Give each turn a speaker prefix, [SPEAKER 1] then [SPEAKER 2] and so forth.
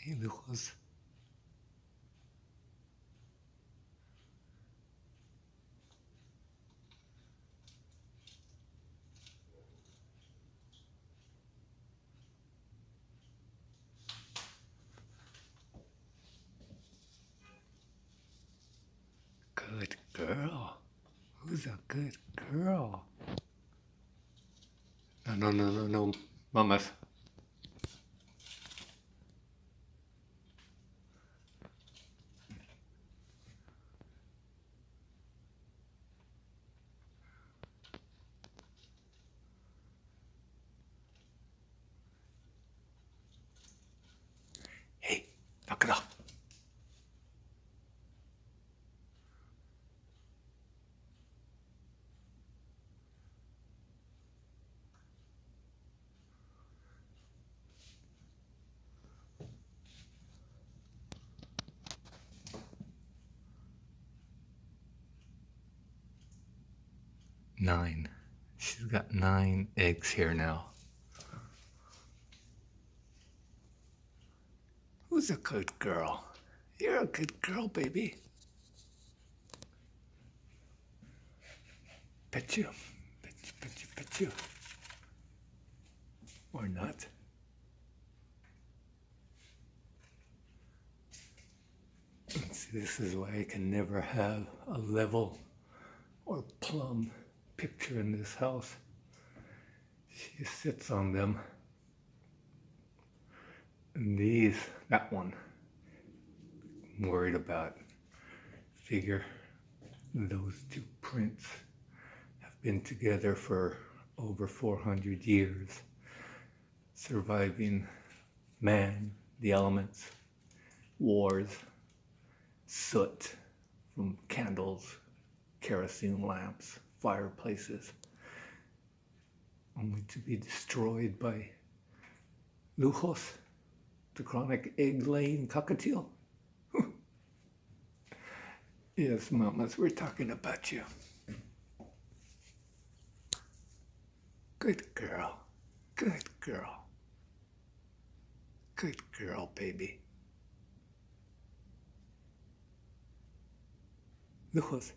[SPEAKER 1] Hey, Luxos. Good girl. Who's a good girl? No, mamas. Hey, knock it off. Nine. She's got 9 eggs here now. Who's a good girl? You're a good girl, baby. Pet you. Pet you. Or not. See, this is why I can never have a level or plumb picture in this house. She sits on them. And that one, I'm worried about. Figure those 2 prints have been together for over 400 years, surviving man, the elements, wars, soot from candles, kerosene lamps, fireplaces, only to be destroyed by Luxos, the chronic egg-laying cockatiel. Yes, mamas, we're talking about you. Good girl. Good girl. Good girl, baby. Luxos.